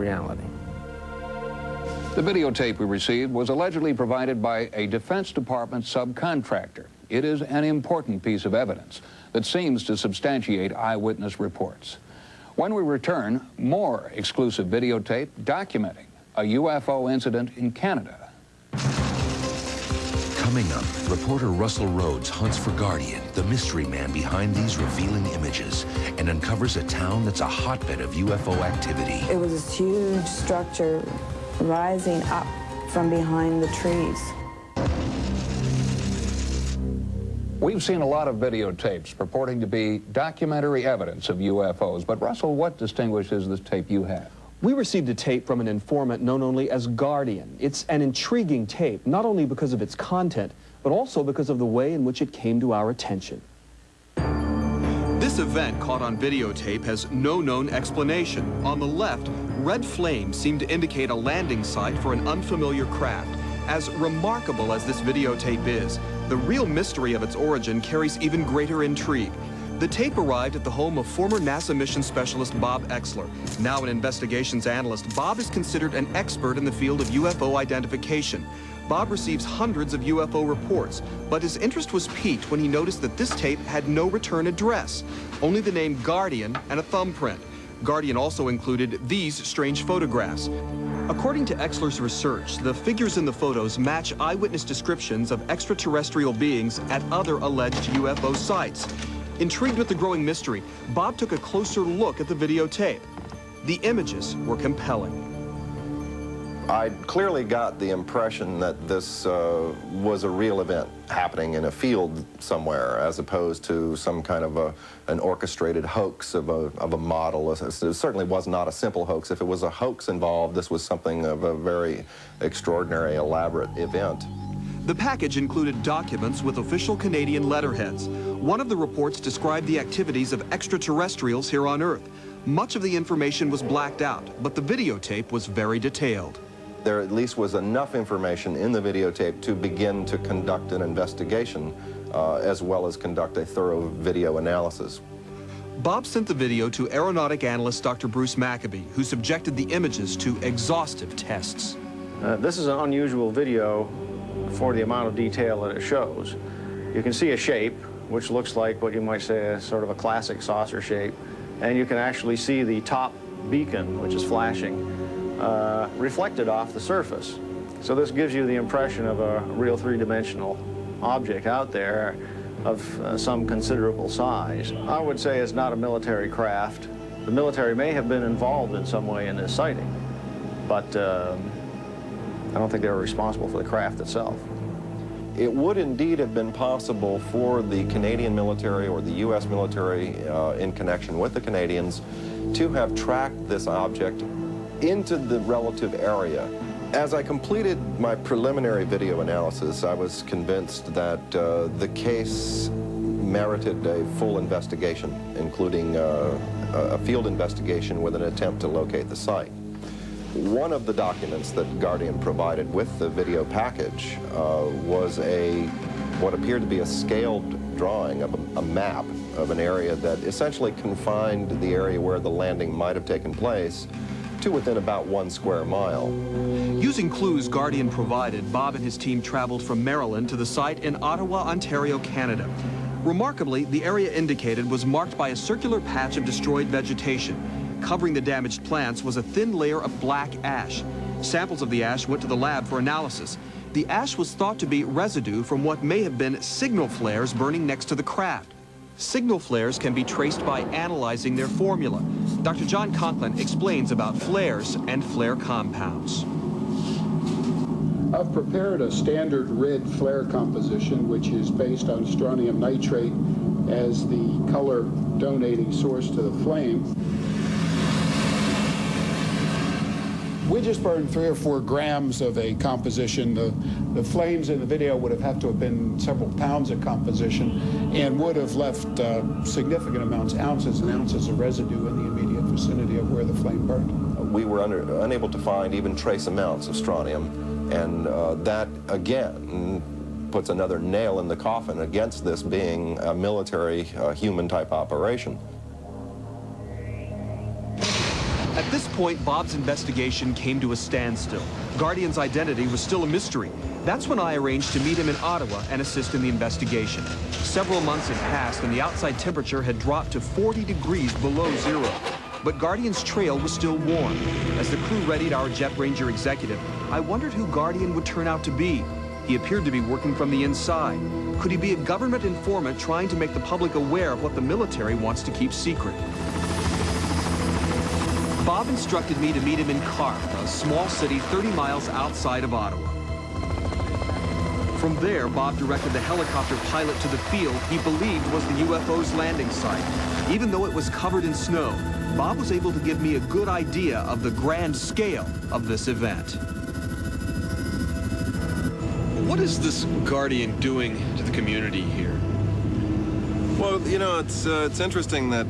reality. The videotape we received was allegedly provided by a Defense Department subcontractor. It is an important piece of evidence that seems to substantiate eyewitness reports. When we return, more exclusive videotape documenting a UFO incident in Canada. Coming up, reporter Russell Rhodes hunts for Guardian, the mystery man behind these revealing images, and uncovers a town that's a hotbed of UFO activity. It was this huge structure rising up from behind the trees. We've seen a lot of videotapes purporting to be documentary evidence of UFOs, but Russell, what distinguishes this tape you have? We received a tape from an informant known only as Guardian. It's an intriguing tape, not only because of its content, but also because of the way in which it came to our attention. This event caught on videotape has no known explanation. On the left, red flames seem to indicate a landing site for an unfamiliar craft. As remarkable as this videotape is, the real mystery of its origin carries even greater intrigue. The tape arrived at the home of former NASA mission specialist Bob Exler. Now an investigations analyst, Bob is considered an expert in the field of UFO identification. Bob receives hundreds of UFO reports, but his interest was piqued when he noticed that this tape had no return address, only the name Guardian and a thumbprint. Guardian also included these strange photographs. According to Exler's research, the figures in the photos match eyewitness descriptions of extraterrestrial beings at other alleged UFO sites. Intrigued with the growing mystery, Bob took a closer look at the videotape. The images were compelling. I clearly got the impression that this was a real event happening in a field somewhere, as opposed to some kind of an orchestrated hoax of a model. It certainly was not a simple hoax. If it was a hoax involved, this was something of a very extraordinary, elaborate event. The package included documents with official Canadian letterheads. One of the reports described the activities of extraterrestrials here on Earth. Much of the information was blacked out, but the videotape was very detailed. There at least was enough information in the videotape to begin to conduct an investigation, as well as conduct a thorough video analysis. Bob sent the video to aeronautic analyst Dr. Bruce Maccabee, who subjected the images to exhaustive tests. This is an unusual video for the amount of detail that it shows. You can see a shape, which looks like what you might say is sort of a classic saucer shape, and you can actually see the top beacon, which is flashing, reflected off the surface. So this gives you the impression of a real three-dimensional object out there of some considerable size. I would say it's not a military craft. The military may have been involved in some way in this sighting, but I don't think they were responsible for the craft itself. It would indeed have been possible for the Canadian military or the U.S. military in connection with the Canadians to have tracked this object into the relative area. As I completed my preliminary video analysis, I was convinced that the case merited a full investigation, including a field investigation with an attempt to locate the site. One of the documents that Guardian provided with the video package was what appeared to be a scaled drawing of a map of an area that essentially confined the area where the landing might have taken place to within about 1 square mile. Using clues Guardian provided, Bob and his team traveled from Maryland to the site in Ottawa, Ontario, Canada. Remarkably, the area indicated was marked by a circular patch of destroyed vegetation. Covering the damaged plants was a thin layer of black ash. Samples of the ash went to the lab for analysis. The ash was thought to be residue from what may have been signal flares burning next to the craft. Signal flares can be traced by analyzing their formula. Dr. John Conklin explains about flares and flare compounds. I've prepared a standard red flare composition, which is based on strontium nitrate as the color donating source to the flame. We just burned 3 or 4 grams of a composition. The flames in the video would have had to have been several pounds of composition and would have left significant amounts, ounces and ounces of residue in the immediate vicinity of where the flame burned. We were unable to find even trace amounts of strontium, and that, again, puts another nail in the coffin against this being a military, human-type operation. At At this point, Bob's investigation came to a standstill. Guardian's identity was still a mystery. That's when I arranged to meet him in Ottawa and assist in the investigation. Several months had passed and the outside temperature had dropped to 40 degrees below zero. But Guardian's trail was still warm. As the crew readied our Jet Ranger executive, I wondered who Guardian would turn out to be. He appeared to be working from the inside. Could he be a government informant trying to make the public aware of what the military wants to keep secret? Bob instructed me to meet him in Carp, a small city 30 miles outside of Ottawa. From there, Bob directed the helicopter pilot to the field he believed was the UFO's landing site. Even though it was covered in snow, Bob was able to give me a good idea of the grand scale of this event. What is this Guardian doing to the community here? Well, you know, it's interesting that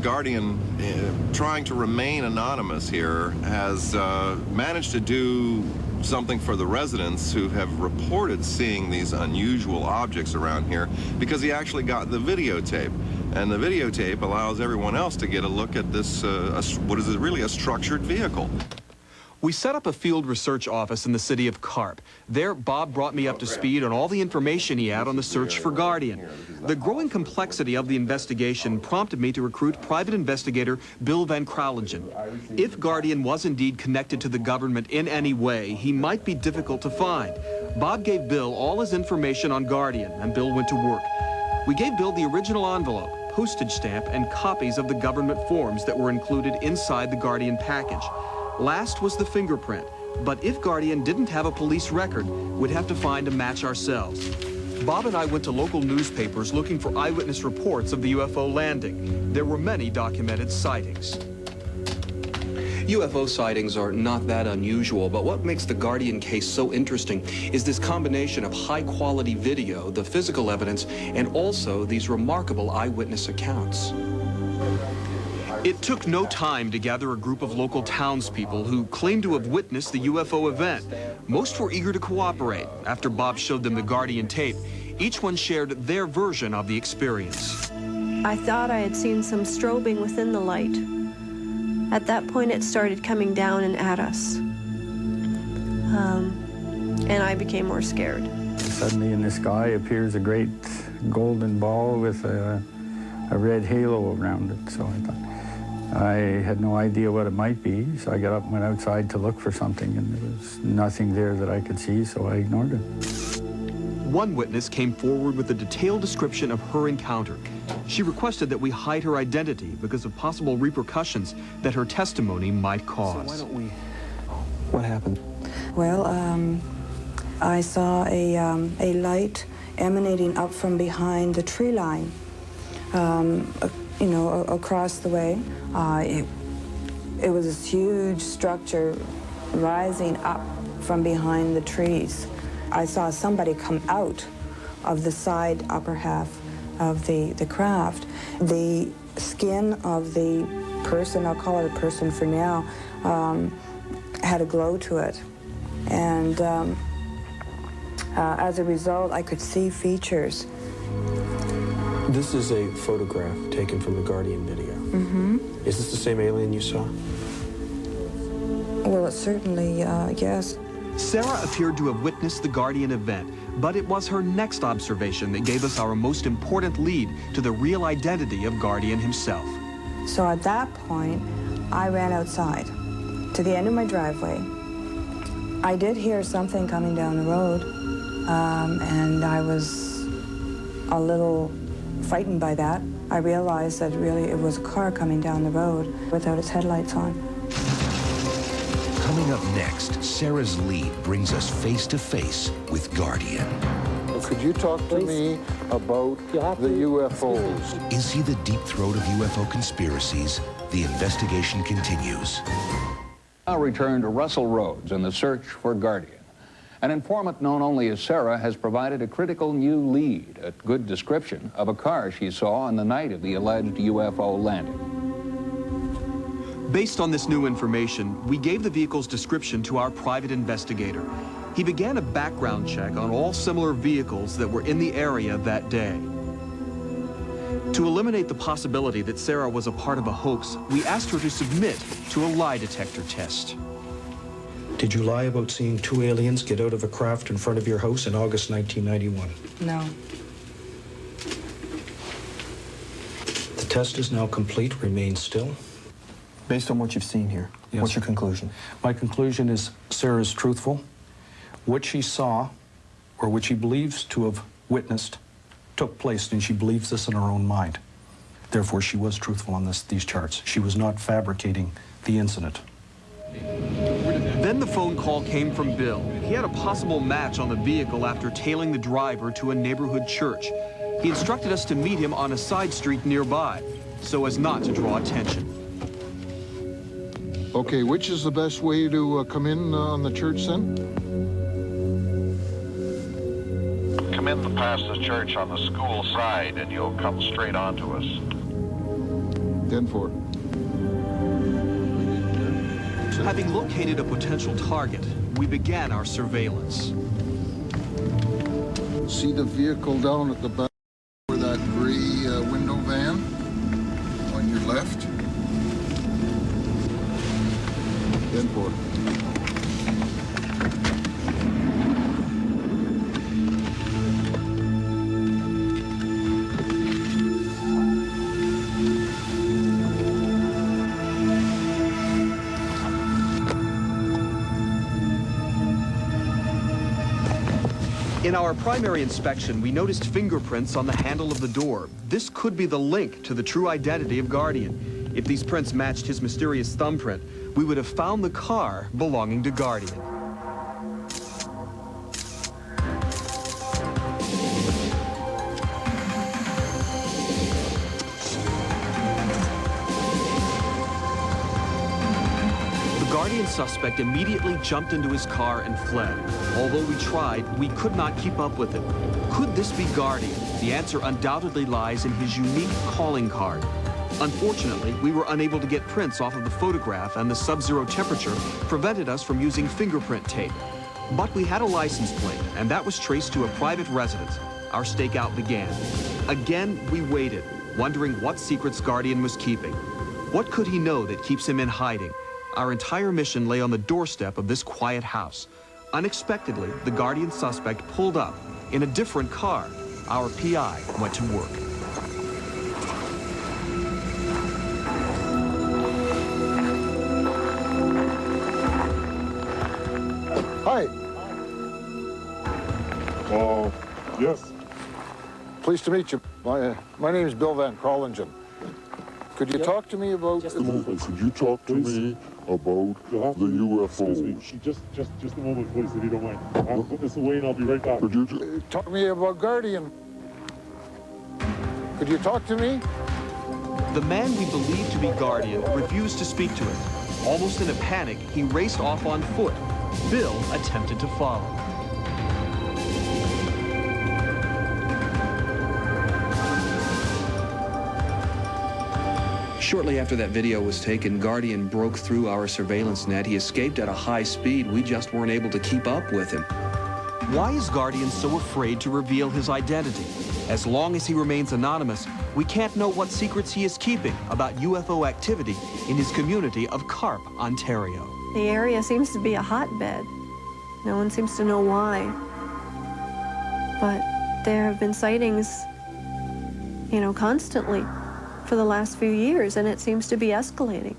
Guardian, trying to remain anonymous here, has managed to do something for the residents who have reported seeing these unusual objects around here, because he actually got the videotape. And the videotape allows everyone else to get a look at this, what is really a structured vehicle. We set up a field research office in the city of Carp. There, Bob brought me up to speed on all the information he had on the search for Guardian. The growing complexity of the investigation prompted me to recruit private investigator Bill Van Kralingen. If Guardian was indeed connected to the government in any way, he might be difficult to find. Bob gave Bill all his information on Guardian, and Bill went to work. We gave Bill the original envelope, postage stamp, and copies of the government forms that were included inside the Guardian package. Last was the fingerprint, but if Guardian didn't have a police record, we'd have to find a match ourselves. Bob and I went to local newspapers looking for eyewitness reports of the UFO landing. There were many documented sightings. UFO sightings are not that unusual, but what makes the Guardian case so interesting is this combination of high-quality video, the physical evidence, and also these remarkable eyewitness accounts. It took no time to gather a group of local townspeople who claimed to have witnessed the UFO event. Most were eager to cooperate. After Bob showed them the Guardian tape, each one shared their version of the experience. I thought I had seen some strobing within the light. At that point, it started coming down and at us. And I became more scared. Suddenly in the sky appears a great golden ball with a red halo around it. So I thought, I had no idea what it might be, so I got up and went outside to look for something, and there was nothing there that I could see, so I ignored it. One witness came forward with a detailed description of her encounter. She requested that we hide her identity because of possible repercussions that her testimony might cause. So why don't we... What happened? Well, I saw a light emanating up from behind the tree line, you know, across the way. It was this huge structure rising up from behind the trees. I saw somebody come out of the side upper half of the craft. The skin of the person, I'll call it a person for now, had a glow to it. And as a result, I could see features. This is a photograph taken from the Guardian video. Mm-hmm. Is this the same alien you saw? Well, it certainly, yes. Sarah appeared to have witnessed the Guardian event, but it was her next observation that gave us our most important lead to the real identity of Guardian himself. So at that point, I ran outside to the end of my driveway. I did hear something coming down the road, and I was a little frightened by that. I realized that really it was a car coming down the road without its headlights on. Coming up next, Sarah's lead brings us face to face with Guardian. Could you talk to me about the UFOs? Is he the deep throat of UFO conspiracies? The investigation continues. Now return to Russell Rhodes and the search for Guardian. An informant known only as Sarah has provided a critical new lead, a good description of a car she saw on the night of the alleged UFO landing. Based on this new information, we gave the vehicle's description to our private investigator. He began a background check on all similar vehicles that were in the area that day. To eliminate the possibility that Sarah was a part of a hoax, we asked her to submit to a lie detector test. Did you lie about seeing 2 aliens get out of a craft in front of your house in August 1991? No. The test is now complete. Remain still. Based on what you've seen here, Yes. what's your conclusion? My conclusion is Sarah is truthful. What she saw, or what she believes to have witnessed, took place, and she believes this in her own mind. Therefore, she was truthful on these charts. She was not fabricating the incident. Then the phone call came from Bill. He had a possible match on the vehicle after tailing the driver to a neighborhood church. He instructed us to meet him on a side street nearby, so as not to draw attention. Okay, which is the best way to come in on the church then? Come in past the church on the school side and you'll come straight on to us. 10-4. Having located a potential target, we began our surveillance. See the vehicle down at the back where that gray window van on your left? 10-4. In our primary inspection, we noticed fingerprints on the handle of the door. This could be the link to the true identity of Guardian. If these prints matched his mysterious thumbprint, we would have found the car belonging to Guardian. Guardian suspect immediately jumped into his car and fled. Although we tried, we could not keep up with him. Could this be Guardian? The answer undoubtedly lies in his unique calling card. Unfortunately, we were unable to get prints off of the photograph, and the sub-zero temperature prevented us from using fingerprint tape. But we had a license plate, and that was traced to a private residence. Our stakeout began. Again, we waited, wondering what secrets Guardian was keeping. What could he know that keeps him in hiding? Our entire mission lay on the doorstep of this quiet house. Unexpectedly, the Guardian suspect pulled up in a different car. Our PI went to work. Hi. Yes. Pleased to meet you. My name is Bill Van Krollingen. Could you talk to me about... Just a moment. Could you talk to me about the UFOs? Just a moment, please, if you don't mind. I'll put this away and I'll be right back. Could you talk to me about Guardian? Could you talk to me? The man we believed to be Guardian refused to speak to us. Almost in a panic, he raced off on foot. Bill attempted to follow. Shortly after that video was taken, Guardian broke through our surveillance net. He escaped at a high speed. We just weren't able to keep up with him. Why is Guardian so afraid to reveal his identity? As long as he remains anonymous, we can't know what secrets he is keeping about UFO activity in his community of Carp, Ontario. The area seems to be a hotbed. No one seems to know why. But there have been sightings, constantly for the last few years, and it seems to be escalating.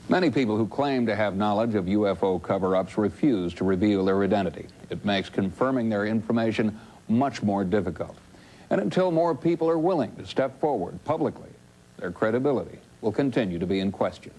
Many people who claim to have knowledge of UFO cover-ups refuse to reveal their identity. It makes confirming their information much more difficult. And until more people are willing to step forward publicly, their credibility will continue to be in question.